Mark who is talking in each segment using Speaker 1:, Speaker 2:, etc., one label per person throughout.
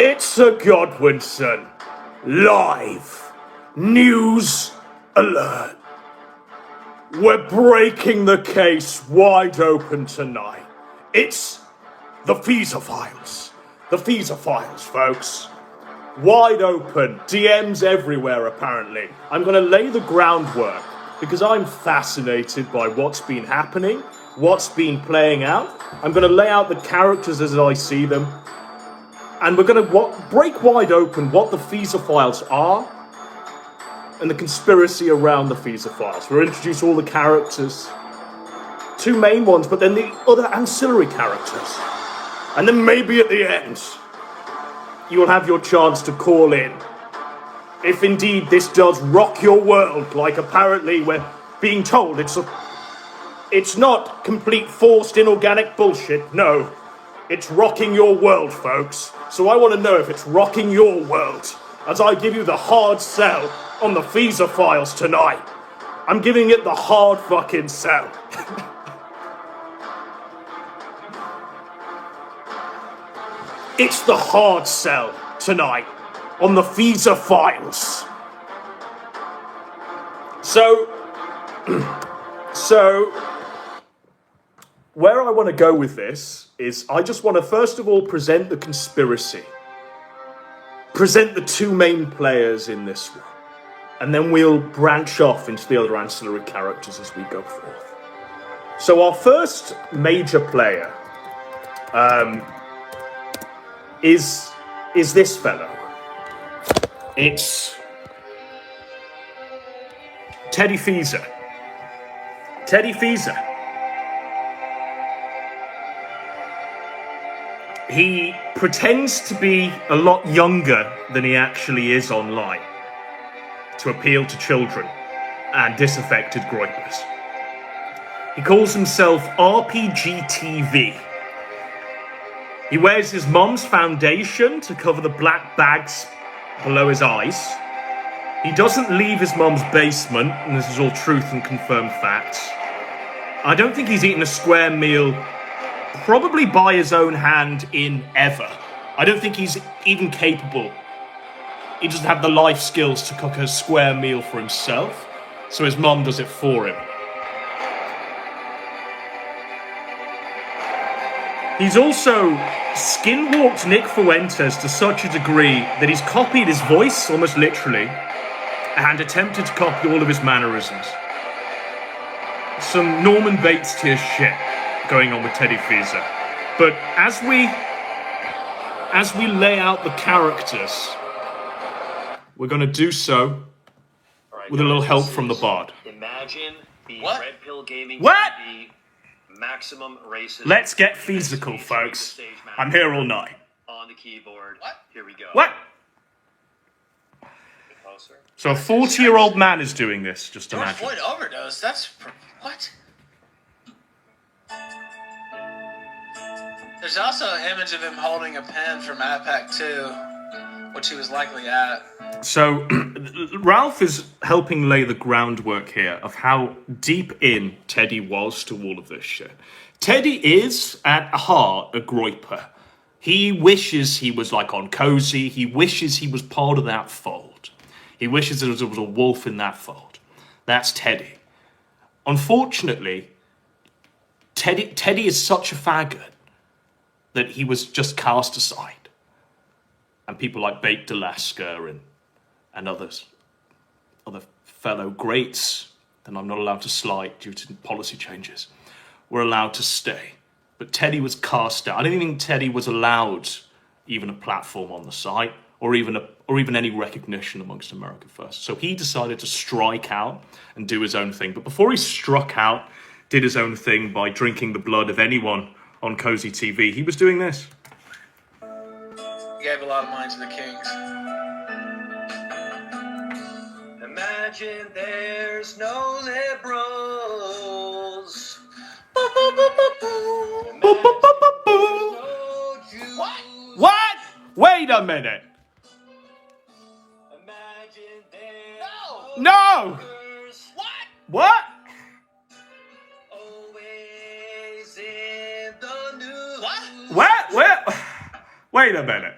Speaker 1: It's a Godwinson live news alert. We're breaking the case wide open tonight. It's the Feaser files. The Feaser files, folks. Wide open, DMs everywhere apparently. I'm going to lay the groundwork because I'm fascinated by what's been happening, what's been playing out. I'm going to lay out the characters as I see them. And we're going to break wide open what the Feaser files are and the conspiracy around the Feaser files. We'll introduce all the characters, two main ones, but then the other ancillary characters. And then maybe at the end, you will have your chance to call in. If indeed this does rock your world, like apparently we're being told it's not complete forced inorganic bullshit, no. It's rocking your world, folks. So I want to know if it's rocking your world as I give you the hard sell on the Feaser files tonight. I'm giving it the hard fucking sell. It's the hard sell tonight on the Feaser files. So where I want to go with this is I just want to first of all present the conspiracy. Present the two main players in this one. And then we'll branch off into the other ancillary characters as we go forth. So our first major player is this fellow. It's Teddy Feaser. Teddy Feaser. He pretends to be a lot younger than he actually is online to appeal to children and disaffected groypers. He calls himself RPGTV. He wears his mom's foundation to cover the black bags below his eyes. He doesn't leave his mom's basement, and this is all truth and confirmed facts. I don't think he's eaten a square meal probably by his own hand in ever. I don't think he's even capable. He doesn't have the life skills to cook a square meal for himself, so his mom does it for him. He's also skinwalked Nick Fuentes to such a degree that he's copied his voice, almost literally, and attempted to copy all of his mannerisms. Some Norman Bates tier shit going on with Teddy Feaser. But as we lay out the characters, we're going to do so with a little help from the bard.
Speaker 2: Imagine the Red Pill Gaming
Speaker 1: What?
Speaker 2: TV maximum racism.
Speaker 1: Let's get physical, folks. I'm here all night.
Speaker 2: On the keyboard. What? Here we go.
Speaker 1: What?
Speaker 2: Closer.
Speaker 1: So a 40-year-old man is doing this, just
Speaker 3: George
Speaker 1: imagine.
Speaker 3: Floyd overdose? That's... what? There's also an image of him holding a pen from APAC 2, which he was likely at.
Speaker 1: So Ralph is helping lay the groundwork here of how deep in Teddy was to all of this shit. Teddy is, at heart, a groyper. He wishes he was like on Cozy. He wishes he was part of that fold. He wishes there was a wolf in that fold. That's Teddy. Unfortunately, Teddy is such a faggot that he was just cast aside. And people like Baked Alaska and other fellow greats that I'm not allowed to slight due to policy changes were allowed to stay. But Teddy was cast out. I don't even think Teddy was allowed even a platform on the site or even any recognition amongst America First. So he decided to strike out and do his own thing. But before he struck out, did his own thing by drinking the blood of anyone on Cozy TV, he was doing this.
Speaker 3: He gave a lot of money to the Kings.
Speaker 2: Imagine there's no liberals.
Speaker 1: What? Wait a minute.
Speaker 2: Imagine
Speaker 1: No! What?
Speaker 2: always in the news.
Speaker 3: What?
Speaker 1: Where? Wait a minute.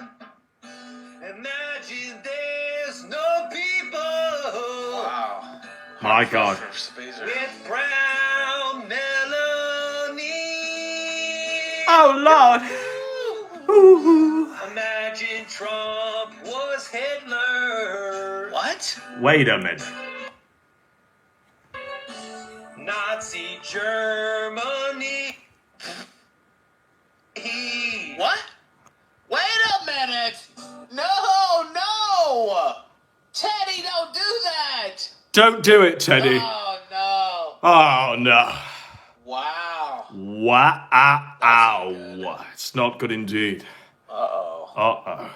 Speaker 1: My God.
Speaker 3: Feaser.
Speaker 2: With brown Melanie.
Speaker 1: Oh, Lord. Ooh.
Speaker 2: Imagine Trump was Hitler.
Speaker 3: What?
Speaker 1: Wait a minute.
Speaker 2: Nazi Germany.
Speaker 3: What? Wait a minute! No! Teddy, don't do that!
Speaker 1: Don't do it, Teddy.
Speaker 3: Oh, no.
Speaker 1: Oh, no.
Speaker 3: Wow.
Speaker 1: Wow. It's not good indeed.
Speaker 3: Uh-oh.
Speaker 1: Uh-oh.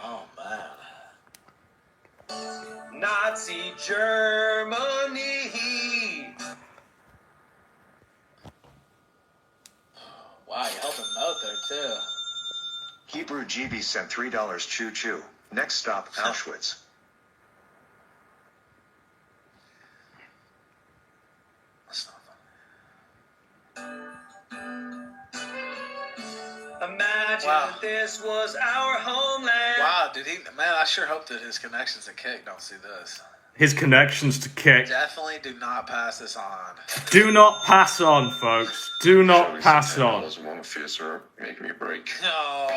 Speaker 3: Oh, man.
Speaker 2: Nazi Germany.
Speaker 3: Wow, you held a note there, too.
Speaker 4: Hebrew GB sent $3 choo choo. Next stop, Auschwitz.
Speaker 3: That's not funny.
Speaker 2: Imagine
Speaker 3: Wow.
Speaker 2: this was our homeland.
Speaker 3: Wow, did he... Man, I sure hope that his connections to Kick don't see this.
Speaker 1: His connections to Kick.
Speaker 3: Definitely do not pass this on.
Speaker 1: Do not pass on, folks. Do not pass on.
Speaker 5: One Feaser, make me break.
Speaker 3: No.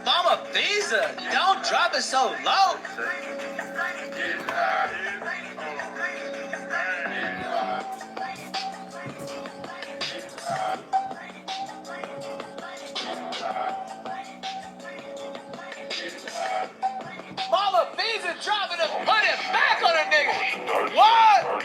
Speaker 3: Mama Feaser, don't drop it so low. Mama Feaser dropping it, put it back on a nigga. What?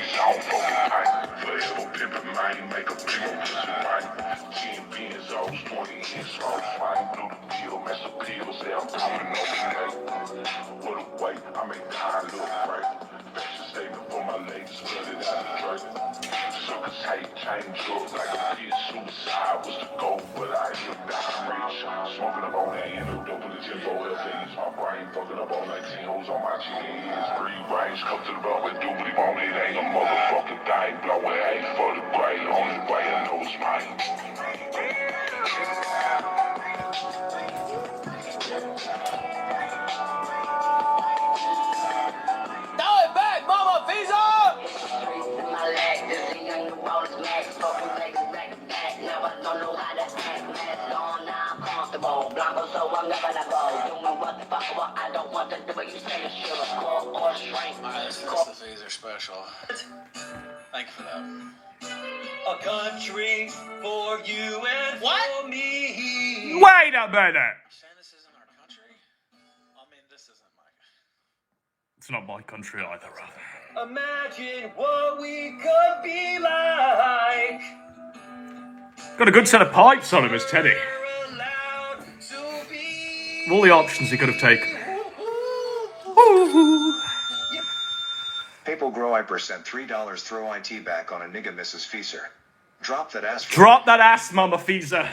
Speaker 5: Smoking up on that end of dope with the tempo LPs. My brain fucking up on 19 hoes on my jeans. Free range, come to the road and do what he want. It ain't a motherfucking thing. Blowing ain't for the gray. Only way I know is mine.
Speaker 3: Throw it back, Mama Feaser. Alright, this is the Feaser special. Thank you for that.
Speaker 2: A country for you and
Speaker 3: What?
Speaker 2: for me.
Speaker 1: Wait a minute.
Speaker 3: Saying this isn't our country? I mean, this isn't my...
Speaker 1: It's not my country either, rather.
Speaker 2: Imagine what we could be like.
Speaker 1: Got a good set of pipes on him, as Teddy.
Speaker 2: We're allowed to be.
Speaker 1: All the options he could have taken.
Speaker 4: Papal Grow Iper sent $3 throw IT back on a nigga Mrs. Feaser. Drop that ass.
Speaker 1: Drop that ass, Mama Feaser.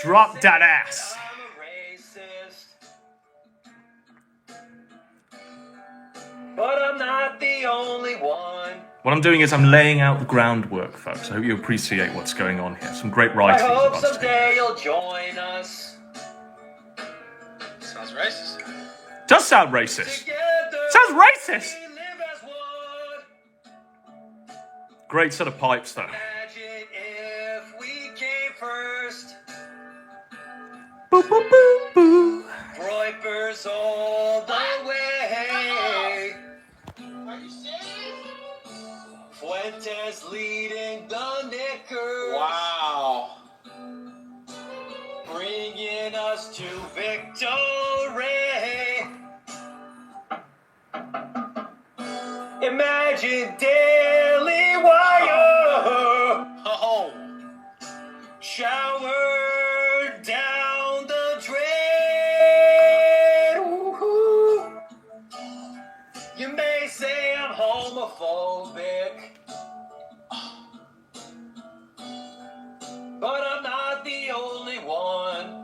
Speaker 1: Drop that ass.
Speaker 2: I'm a racist. But I'm not the only one.
Speaker 1: What I'm doing is I'm laying out the groundwork, folks. I hope you appreciate what's going on here. Some great
Speaker 2: I
Speaker 1: writing.
Speaker 2: hope someday you'll join us.
Speaker 3: Sounds racist.
Speaker 1: Does sound racist.
Speaker 2: Together,
Speaker 1: Sounds racist.
Speaker 2: we live as one.
Speaker 1: Great set of pipes, though.
Speaker 2: Imagine if we came first.
Speaker 1: Boo, boo, boo, boo.
Speaker 2: Groypers all the way.
Speaker 3: Are you serious?
Speaker 2: Fuentes leading the Knickers.
Speaker 3: Wow.
Speaker 2: Bringing us to victory. Imagine Daily Wire.
Speaker 3: Oh.
Speaker 2: Shower down the drain. Woo-hoo. You may say I'm homophobic, but I'm not the only one.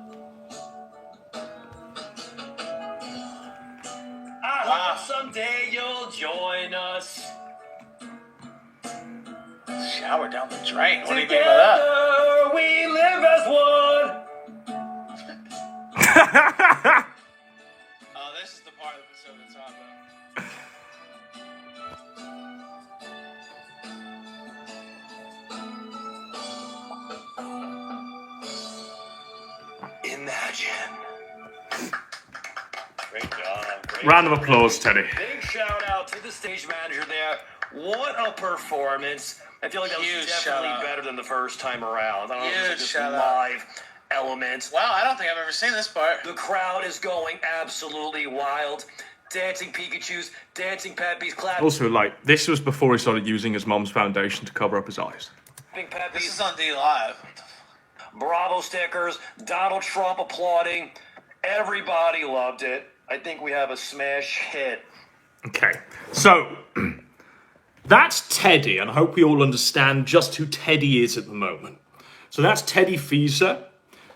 Speaker 2: I hope someday you'll join us.
Speaker 3: Shower down the drain. What do you mean by that?
Speaker 2: Together we live as one. imagine. Great job.
Speaker 1: Round of applause, Teddy.
Speaker 2: Big shout out to the stage manager there. What a performance. I feel like that was
Speaker 3: Huge
Speaker 2: definitely
Speaker 3: shout out.
Speaker 2: better than the first time around. I don't know if
Speaker 3: Huge
Speaker 2: it's just
Speaker 3: shout out.
Speaker 2: live element.
Speaker 3: Wow, I don't think I've ever seen this part.
Speaker 2: The crowd is going absolutely wild. Dancing Pikachus, dancing Peppies, clapping
Speaker 1: Also, like, this was before he started using his mom's foundation to cover up his eyes.
Speaker 3: This
Speaker 2: Peppies,
Speaker 3: is on D Live.
Speaker 2: Bravo stickers, Donald Trump applauding. Everybody loved it. I think we have a smash hit.
Speaker 1: Okay, so that's Teddy, and I hope we all understand just who Teddy is at the moment. So that's Teddy Feaser.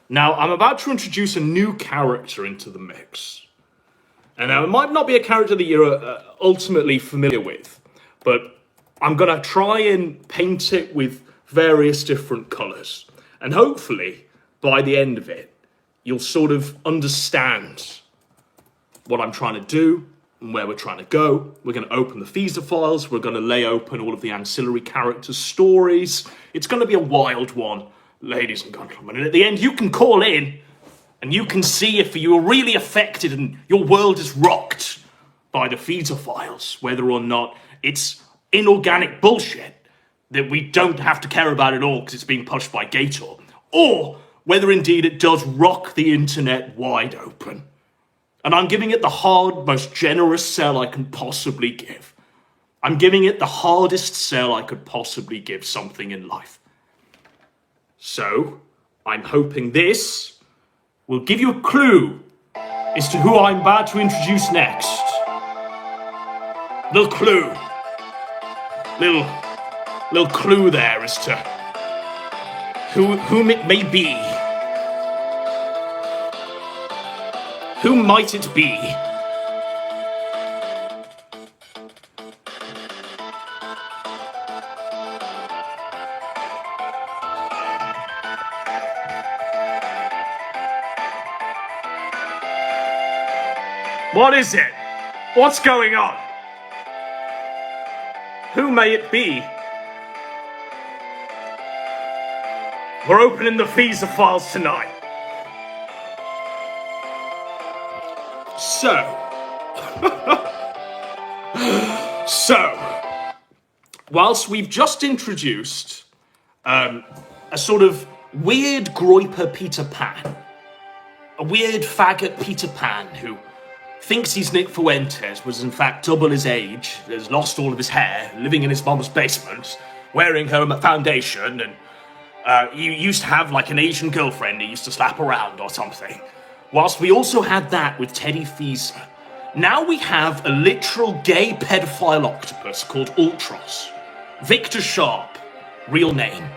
Speaker 1: Now, I'm about to introduce a new character into the mix. And now, it might not be a character that you're ultimately familiar with, but I'm going to try and paint it with various different colours. And hopefully, by the end of it, you'll sort of understand what I'm trying to do and where we're trying to go. We're going to open the Feaser files. We're going to lay open all of the ancillary characters' stories. It's going to be a wild one, ladies and gentlemen. And at the end, you can call in and you can see if you were really affected and your world is rocked by the Feaser files, whether or not it's inorganic bullshit that we don't have to care about at all because it's being pushed by Gator, or whether indeed it does rock the internet wide open. And I'm giving it the hard, most generous sell I can possibly give. I'm giving it the hardest sell I could possibly give something in life. So, I'm hoping this will give you a clue as to who I'm about to introduce next. Little clue. Little clue there as to whom it may be. Who might it be? What is it? What's going on? Who may it be? We're opening the Feaser files tonight. So, whilst we've just introduced a sort of weird groiper Peter Pan, a weird faggot Peter Pan who thinks he's Nick Fuentes, was in fact double his age, has lost all of his hair, living in his mom's basement, wearing her foundation, and he used to have like an Asian girlfriend he used to slap around or something. Whilst we also had that with Teddy Feaser, now we have a literal gay pedophile octopus called Ultros. Victor Sharp, real name.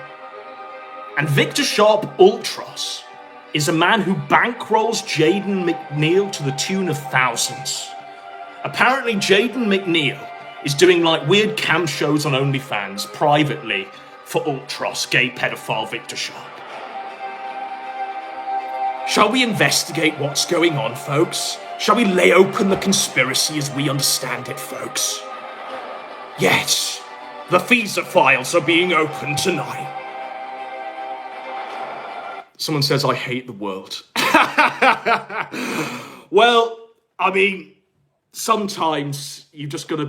Speaker 1: And Victor Sharp Ultros is a man who bankrolls Jaden McNeil to the tune of thousands. Apparently Jaden McNeil is doing like weird cam shows on OnlyFans privately for Ultros, gay pedophile Victor Sharp. Shall we investigate what's going on, folks? Shall we lay open the conspiracy as we understand it, folks? Yes, the Feaser files are being opened tonight. Someone says I hate the world. Well, I mean, sometimes you just gotta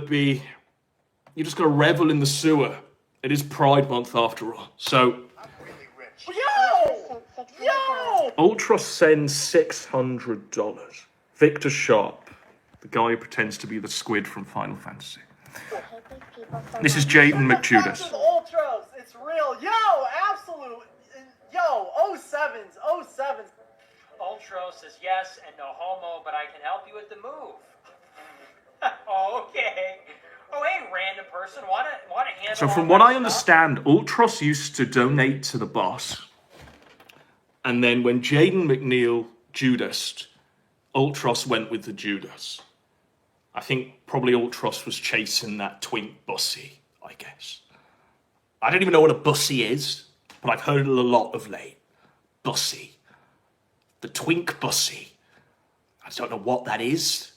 Speaker 1: revel in the sewer. It is Pride Month after all. So, Ultra sends $600. Victor Sharp, the guy who pretends to be the squid from Final Fantasy. This is Jaden McJudas.
Speaker 6: Ultros, it's real. Yo, absolute. Yo, 07s.
Speaker 7: Ultro says yes and no homo, but I can help you with the move. Oh, okay. Oh, hey, random person, wanna handle?
Speaker 1: So from
Speaker 7: all
Speaker 1: what
Speaker 7: that
Speaker 1: I
Speaker 7: stuff?
Speaker 1: understand, Ultros used to donate to the boss. And then when Jaden McNeil Judased, Ultros went with the Judas. I think probably Ultros was chasing that twink bussy, I guess. I don't even know what a bussy is, but I've heard it a lot of late. Bussy. The twink bussy. I don't know what that is.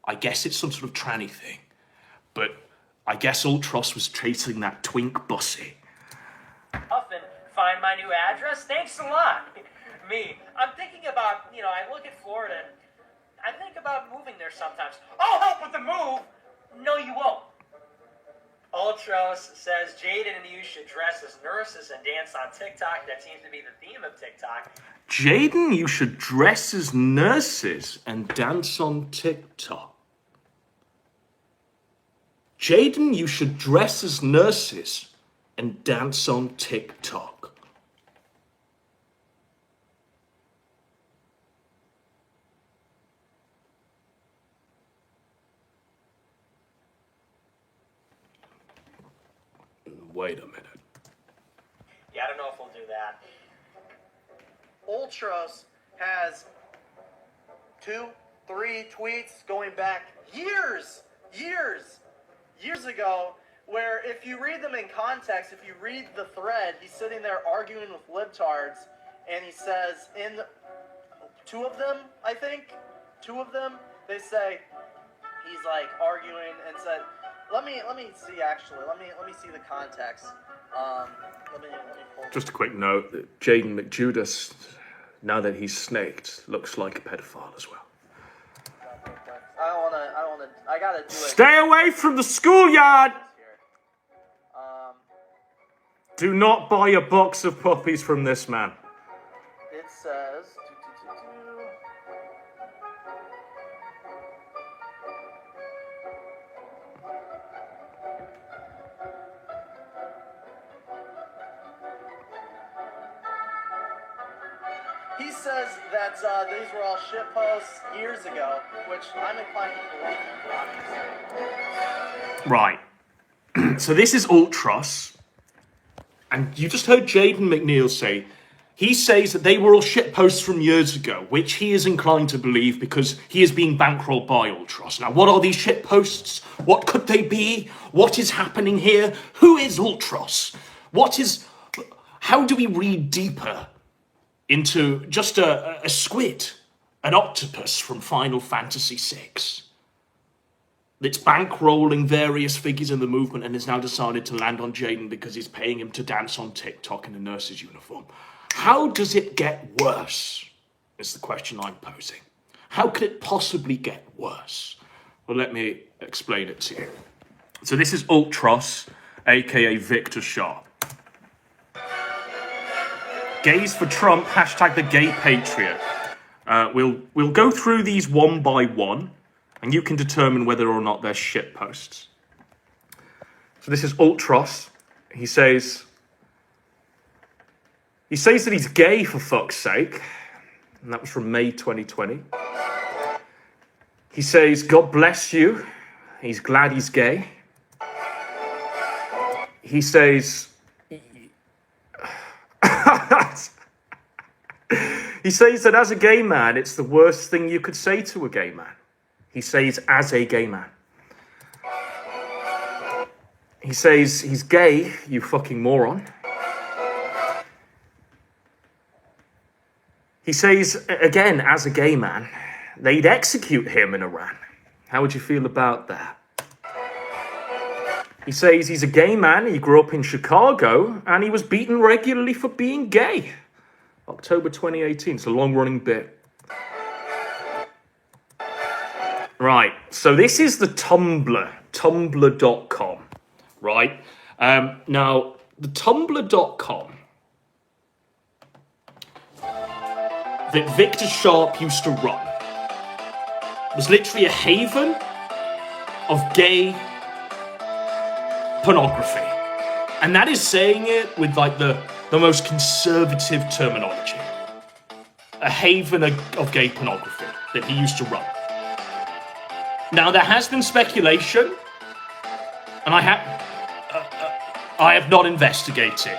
Speaker 1: I guess it's some sort of tranny thing. But I guess Ultros was chasing that twink bussy.
Speaker 7: Up and find my new address. Thanks a lot. Me, I'm thinking about, I look at Florida and I think about moving there sometimes. I'll help with the move. No, you won't. Ultros says Jaden and you should dress as nurses and dance on TikTok. That seems to be the theme of TikTok.
Speaker 1: Jaden, you should dress as nurses and dance on TikTok. Jaden, you should dress as nurses and dance on TikTok. Wait a minute.
Speaker 7: Yeah, I don't know if we'll do that.
Speaker 6: Ultros has 2, 3 tweets going back years ago, where if you read them in context, if you read the thread, he's sitting there arguing with libtards, and he says in two of them, they say he's like arguing and said, let me see actually, let me see the context. Let me pull.
Speaker 1: Just a quick note that Jaden McJudas, now that he's snaked, looks like a pedophile as well.
Speaker 6: I gotta do it.
Speaker 1: Stay away from the schoolyard! Do not buy a box of puppies from this man.
Speaker 6: It says... He says that these were all shit posts years ago, which I'm inclined to believe, obviously.
Speaker 1: Right. So this is Ultros. And you just heard Jaden McNeil say, he says that they were all shit posts from years ago, which he is inclined to believe because he is being bankrolled by Ultros. Now, what are these shit posts? What could they be? What is happening here? Who is Ultros? How do we read deeper into just a squid, an octopus from Final Fantasy VI that's bankrolling various figures in the movement and has now decided to land on Jaden because he's paying him to dance on TikTok in a nurse's uniform? How does it get worse, is the question I'm posing. How could it possibly get worse? Well, let me explain it to you. So this is Ultros, aka Victor Sharp. Gays for Trump, hashtag the gay patriot. We'll go through these one by one, and you can determine whether or not they're shit posts. So this is Ultros. He says that he's gay, for fuck's sake. And that was from May 2020. He says, God bless you. He's glad he's gay. He says... He says that as a gay man, it's the worst thing you could say to a gay man. He says, as a gay man. He says, he's gay, you fucking moron. He says, again, as a gay man, they'd execute him in Iran. How would you feel about that? He says he's a gay man, he grew up in Chicago, and he was beaten regularly for being gay. October 2018, it's a long-running bit. Right, so this is the Tumblr, tumblr.com, right? Now, the tumblr.com that Victor Sharp used to run was literally a haven of gay pornography. And that is saying it with like the most conservative terminology. A haven of gay pornography that he used to run. Now, there has been speculation, and I have not investigated.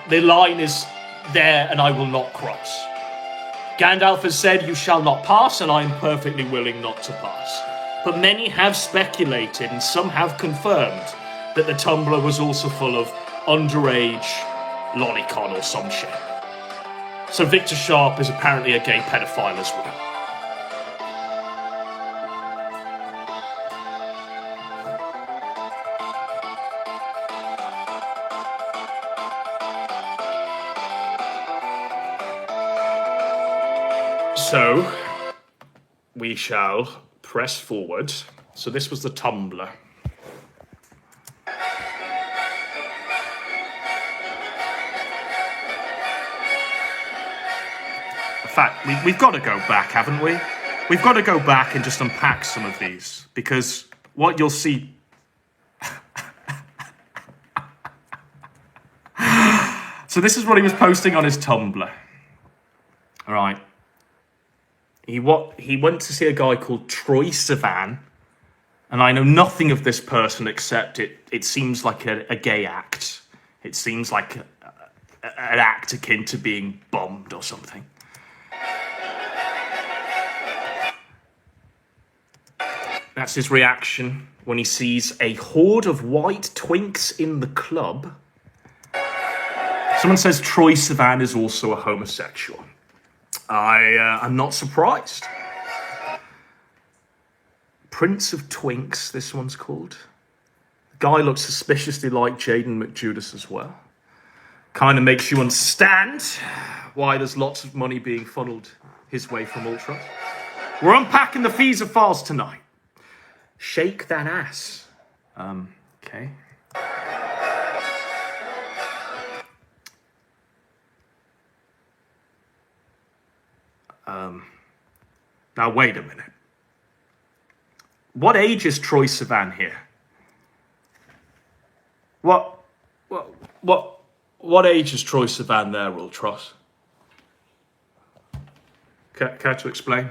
Speaker 1: The line is there, and I will not cross. Gandalf has said, "You shall not pass," and I am perfectly willing not to pass. But many have speculated, and some have confirmed, that the Tumblr was also full of underage lolicon or some shit. So Victor Sharp is apparently a gay pedophile as well. So, we shall press forward. So this was the Tumblr. In fact, we've got to go back, haven't we? We've got to go back and just unpack some of these, because what you'll see... So this is what he was posting on his Tumblr. All right. He went to see a guy called Troye Sivan, and I know nothing of this person except it seems like a gay act. It seems like an act akin to being bombed or something. That's his reaction when he sees a horde of white twinks in the club. Someone says Troye Sivan is also a homosexual. I'm not surprised. Prince of Twinks, this one's called. The guy looks suspiciously like Jaden McJudas as well. Kind of makes you understand why there's lots of money being funneled his way from Ultra. We're unpacking the Feaser files tonight. Shake that ass. Okay. Now wait a minute. What age is Troye Sivan here? What age is Troye Sivan there, Ultros? Care to explain?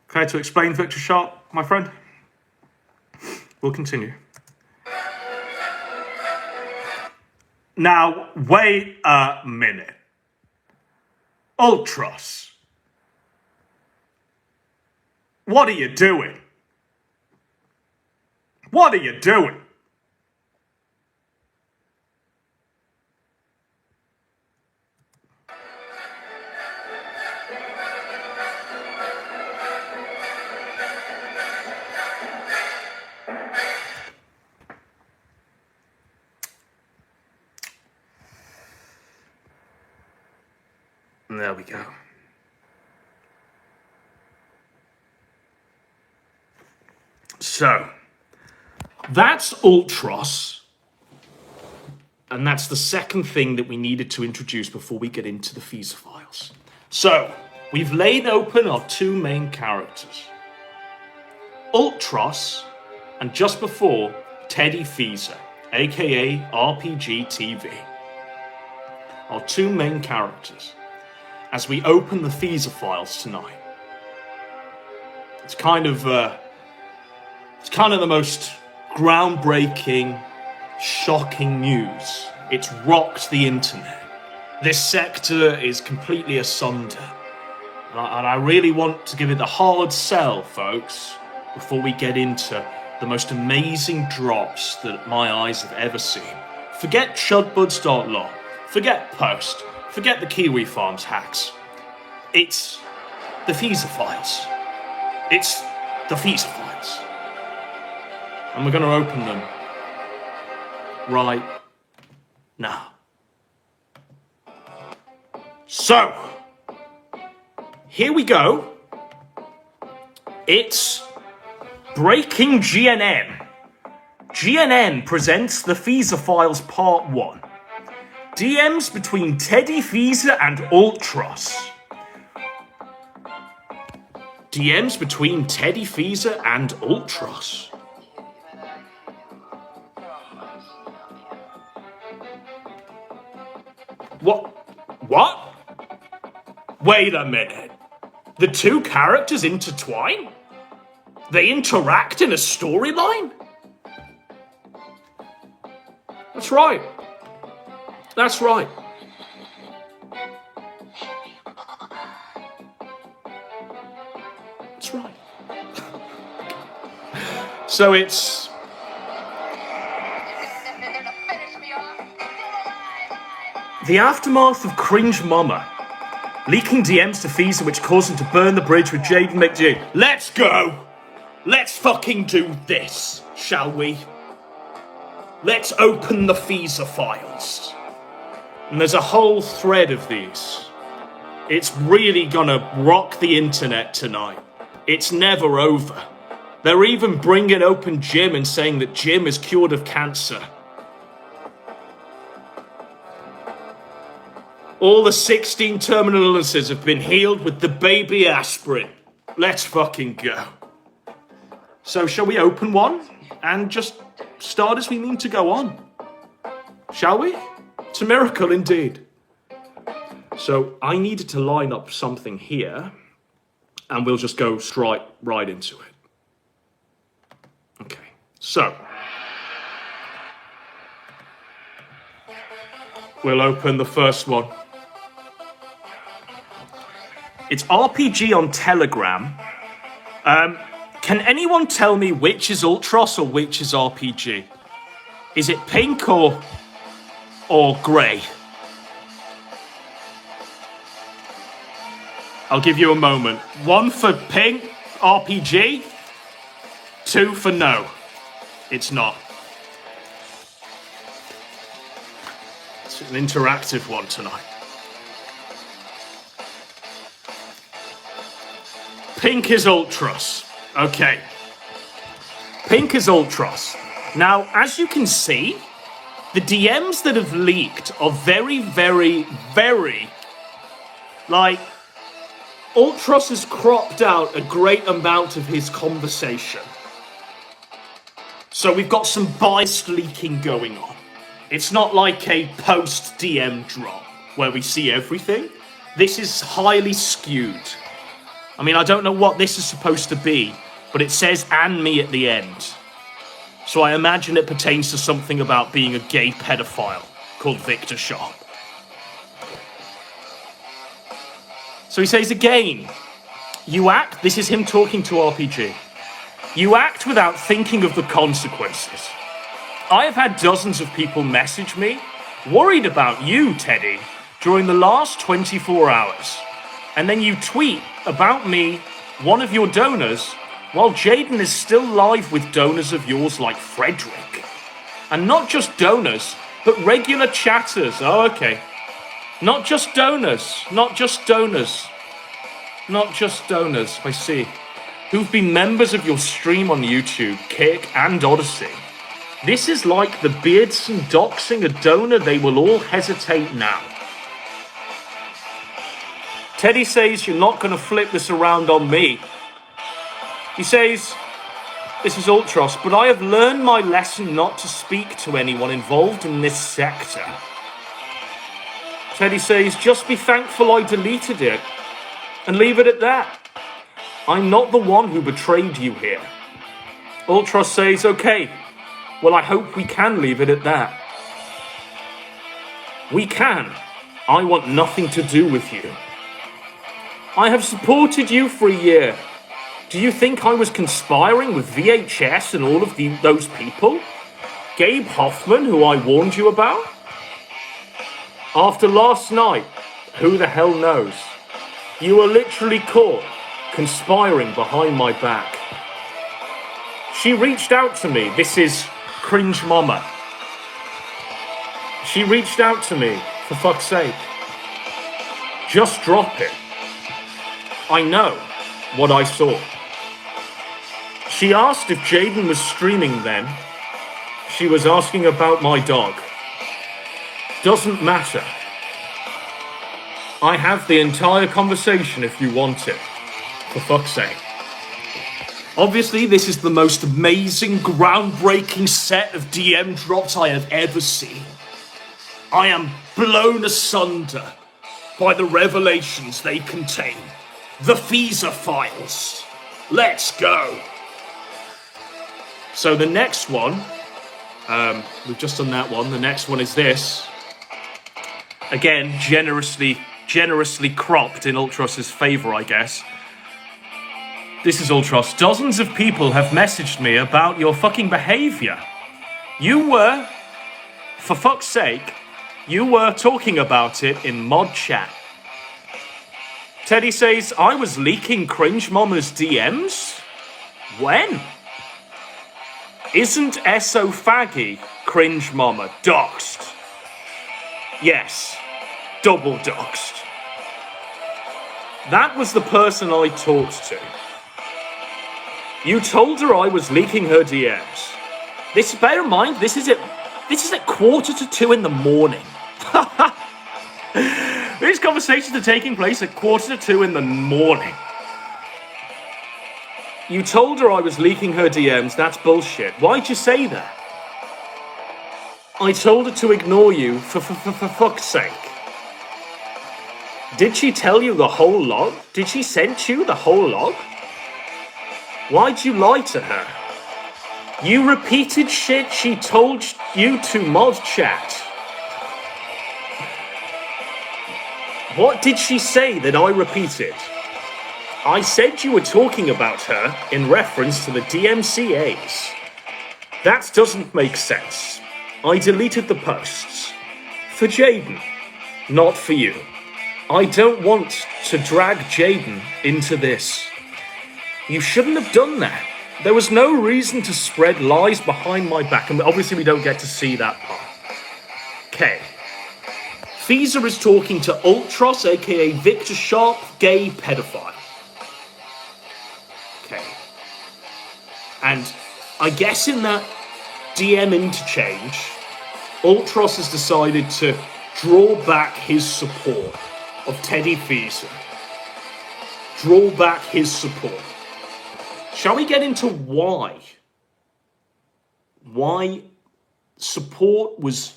Speaker 1: Care to explain, Victor Sharp, my friend? We'll continue. Now, wait a minute. Ultros. What are you doing? What are you doing? There we go. So, that's Ultros, and that's the second thing that we needed to introduce before we get into the Feaser files. So, we've laid open our two main characters, Ultros, and just before, Teddy Feaser, aka RPG TV. Our two main characters, as we open the Feaser files tonight. It's kind of the most groundbreaking, shocking news. It's rocked the internet. This sector is completely asunder. And I really want to give it the hard sell, folks, before we get into the most amazing drops that my eyes have ever seen. Forget chudbuds.law. Forget Post. Forget the Kiwi Farms hacks. It's the Feaser files. It's the Feaser files. And we're going to open them right now. So, here we go. It's breaking GNN. GNN presents the Feaser files part 1. DMs between Teddy Feaser and Ultros. DMs between Teddy Feaser and Ultros. What? Wait a minute. The two characters intertwine? They interact in a storyline? That's right. That's right. That's right. So it's... the aftermath of Cringe Mama. Leaking DMs to Feaser which caused him to burn the bridge with Jaden McG. Let's go! Let's fucking do this, shall we? Let's open the Feaser files. And there's a whole thread of these. It's really gonna rock the internet tonight. It's never over. They're even bringing open Jim and saying that Jim is cured of cancer. All the 16 terminal illnesses have been healed with the baby aspirin. Let's fucking go. So shall we open one and just start as we mean to go on? Shall we? It's a miracle indeed. So I needed to line up something here and we'll just go straight right into it. Okay, so we'll open the first one. It's RPG on Telegram. Can anyone tell me which is Ultros or which is RPG? Is it pink or grey? I'll give you a moment. 1 for pink, RPG. 2 for no. It's not. It's an interactive one tonight. Pink is Ultros. Okay. Pink is Ultros. Now, as you can see, the DMs that have leaked are very, very, very... Like, Ultros has cropped out a great amount of his conversation. So we've got some biased leaking going on. It's not like a post-DM drop where we see everything. This is highly skewed. I mean, I don't know what this is supposed to be, but it says "and me" at the end. So I imagine it pertains to something about being a gay pedophile called Victor Sharp. So he says again, you act, this is him talking to RPG, you act without thinking of the consequences. I have had dozens of people message me, worried about you, Teddy, during the last 24 hours. And then you tweet about me, one of your donors, while Jaden is still live with donors of yours like Frederick. And not just donors, but regular chatters. Oh, okay. Not just donors, not just donors, not just donors, I see. Who've been members of your stream on YouTube, Kick, and Odyssey. This is like the Beardson doxing a donor, they will all hesitate now. Teddy says you're not going to flip this around on me. He says, this is Ultros, but I have learned my lesson not to speak to anyone involved in this sector. Teddy says, just be thankful I deleted it. And leave it at that. I'm not the one who betrayed you here. Ultros says, okay, well I hope we can leave it at that. We can. I want nothing to do with you. I have supported you for a year. Do you think I was conspiring with VHS and all of those people? Gabe Hoffman, who I warned you about? After last night, who the hell knows? You were literally caught conspiring behind my back. She reached out to me. This is Cringe Mama. She reached out to me, for fuck's sake. Just drop it. I know what I saw. She asked if Jaden was streaming then. She was asking about my dog. Doesn't matter. I have the entire conversation if you want it. For fuck's sake. Obviously, this is the most amazing, groundbreaking set of DM drops I have ever seen. I am blown asunder by the revelations they contain. The Feaser files. Let's go. So the next one, we've just done that one. The next one is this. Again, generously cropped in Ultros's favor, I guess. This is Ultros. Dozens of people have messaged me about your fucking behavior. You were, for fuck's sake, you were talking about it in mod chat. Teddy says, I was leaking Cringe Mama's DMs? When? Isn't SO Faggy Cringe Mama doxed? Yes, double doxed. That was the person I talked to. You told her I was leaking her DMs. Bear in mind, this is at 1:45 in the morning. These conversations are taking place at 1:45 in the morning. You told her I was leaking her DMs. That's bullshit. Why'd you say that? I told her to ignore you for fuck's sake. Did she tell you the whole log? Did she send you the whole log? Why'd you lie to her? You repeated shit she told you to mod chat. What did she say that I repeated? I said you were talking about her in reference to the DMCAs. That doesn't make sense. I deleted the posts. For Jaden, not for you. I don't want to drag Jaden into this. You shouldn't have done that. There was no reason to spread lies behind my back, and obviously we don't get to see that part. Okay. Feaser is talking to Ultros, aka Victor Sharp, gay pedophile. Okay. And I guess in that DM interchange, Ultros has decided to draw back his support of Teddy Feaser. Draw back his support. Shall we get into why? Why support was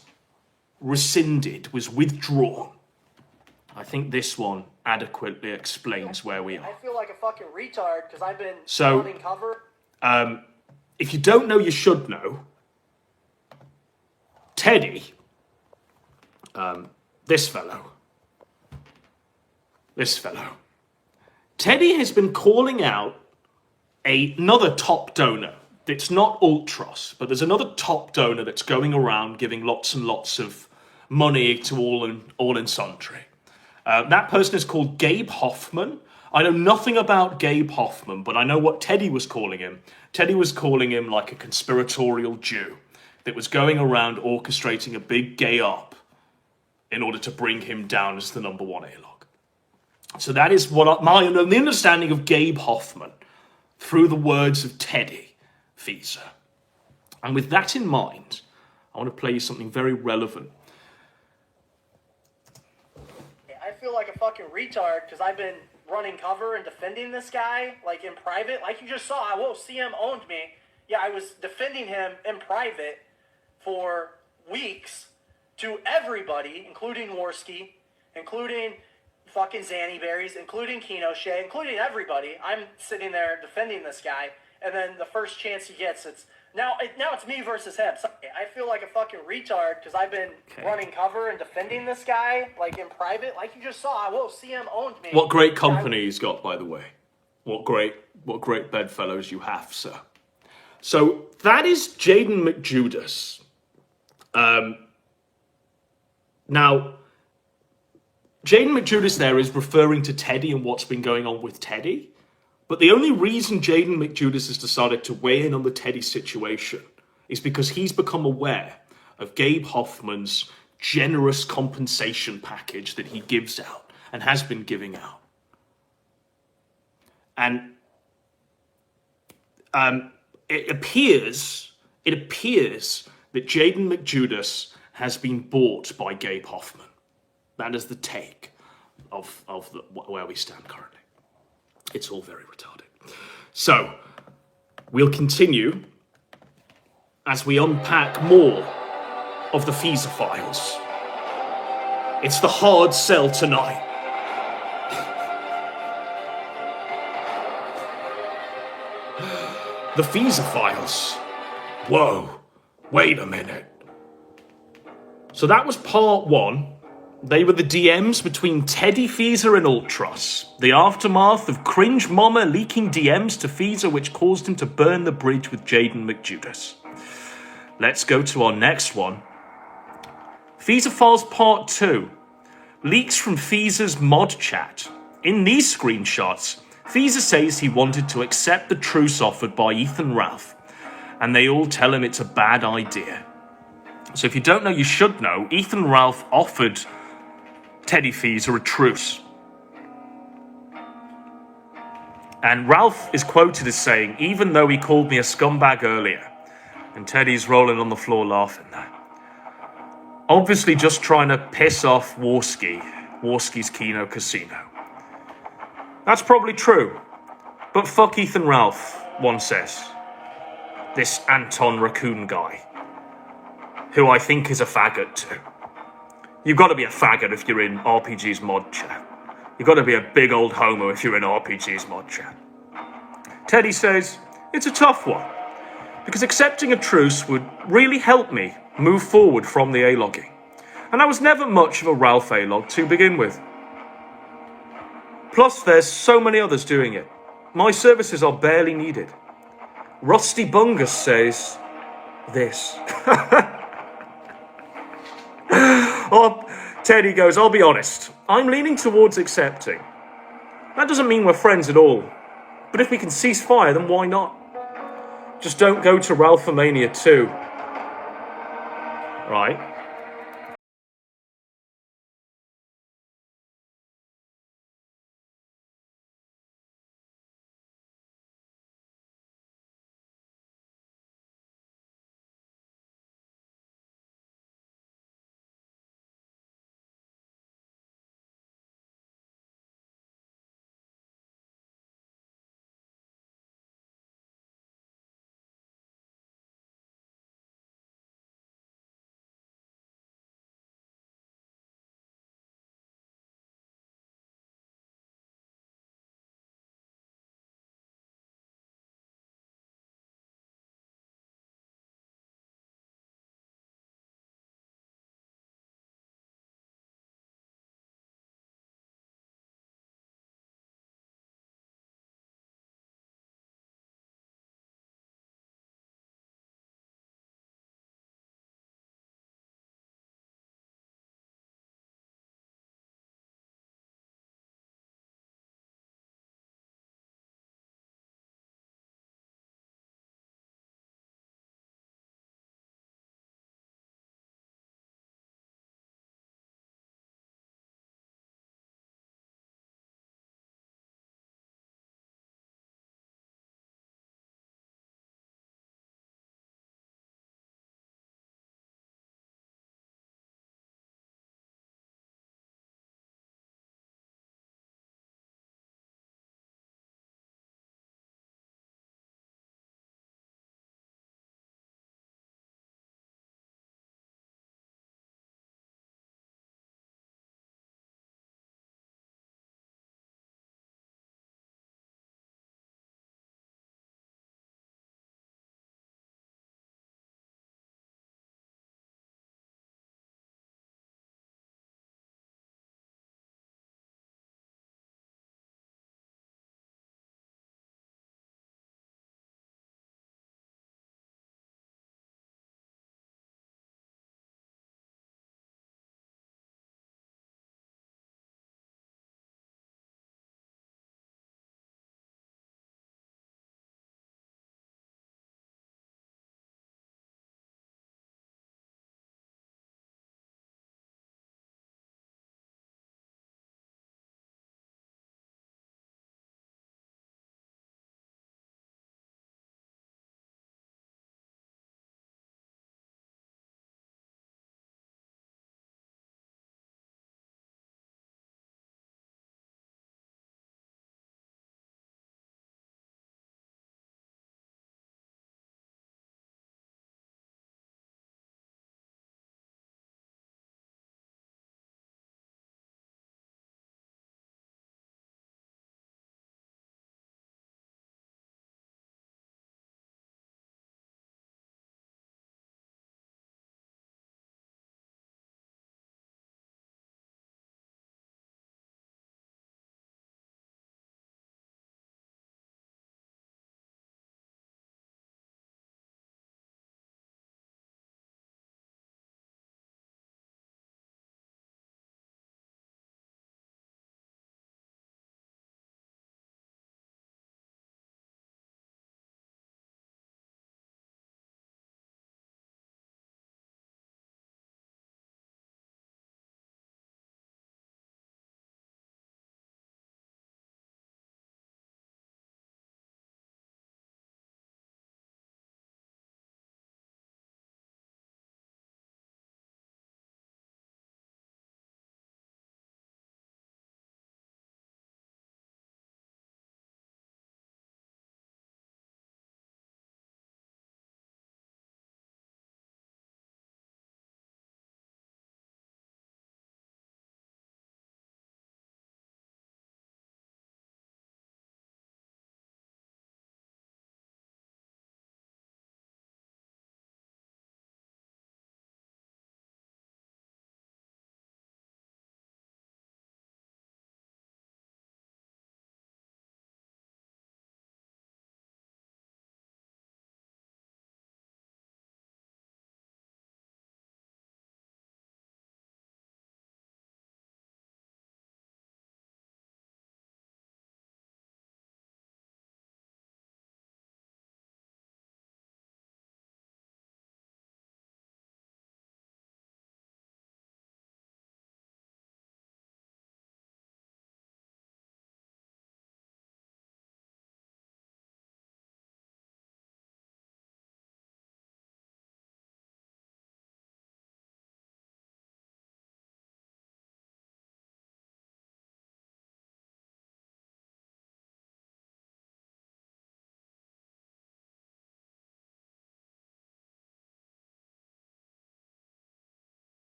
Speaker 1: rescinded, was withdrawn? I think this one adequately explains where we are.
Speaker 6: I feel like a fucking retard because I've been
Speaker 1: So,
Speaker 6: running cover.
Speaker 1: If you don't know, you should know. Teddy, this fellow. Teddy has been calling out another top donor. It's not Ultros, but there's another top donor that's going around giving lots and lots of money to all and sundry. That person is called Gabe Hoffman. I know nothing about Gabe Hoffman, but I know what Teddy was calling him. Teddy was calling him like a conspiratorial Jew that was going around orchestrating a big gay up in order to bring him down as the number one A-log. So that is what my understanding of Gabe Hoffman through the words of Teddy Feaser. And with that in mind, I want to play you something very relevant.
Speaker 6: I feel like a fucking retard because I've been running cover and defending this guy, like in private. Like you just saw, CM owned me. Yeah, I was defending him in private for weeks to everybody, including Worski, including fucking Zanny Berries, including Keno Shea, including everybody. I'm sitting there defending this guy, and then the first chance he gets, now it's me versus him. So I feel like a fucking retard because I've been running cover and defending this guy, like in private. Like you just saw, CM owned me.
Speaker 1: What great company he's got, by the way. What great bedfellows you have, sir. So that is Jaden McJudas. Now, Jaden McJudas there is referring to Teddy and what's been going on with Teddy. But the only reason Jaden McJudas has decided to weigh in on the Teddy situation is because he's become aware of Gabe Hoffman's generous compensation package that he gives out and has been giving out. And it appears that Jaden McJudas has been bought by Gabe Hoffman. That is the take of where we stand currently. It's all very retarded. So, we'll continue as we unpack more of the Feaser files. It's the hard sell tonight. The Feaser files. Whoa, wait a minute. So that was part one. They were the DMs between Teddy Feaser and Ultros. The aftermath of Cringe Mama leaking DMs to Feaser which caused him to burn the bridge with Jaden McJudas. Let's go to our next one. Feaser Files Part 2. Leaks from Feaser's mod chat. In these screenshots, Feaser says he wanted to accept the truce offered by Ethan Ralph, and they all tell him it's a bad idea. So if you don't know, you should know. Ethan Ralph offered Teddy Feaser a truce. And Ralph is quoted as saying, even though he called me a scumbag earlier, and Teddy's rolling on the floor laughing there. Obviously just trying to piss off Warski's Kino Casino. That's probably true. But fuck Ethan Ralph, one says. This Anton Raccoon guy. Who I think is a faggot too. You've got to be a faggot if you're in RPG's mod chat. You've got to be a big old homo if you're in RPG's mod chat. Teddy says, it's a tough one, because accepting a truce would really help me move forward from the A-logging. And I was never much of a Ralph A-log to begin with. Plus, there's so many others doing it. My services are barely needed. Rusty Bungus says this. Teddy goes, I'll be honest. I'm leaning towards accepting. That doesn't mean we're friends at all. But if we can cease fire, then why not? Just don't go to Ralphomania 2. Right.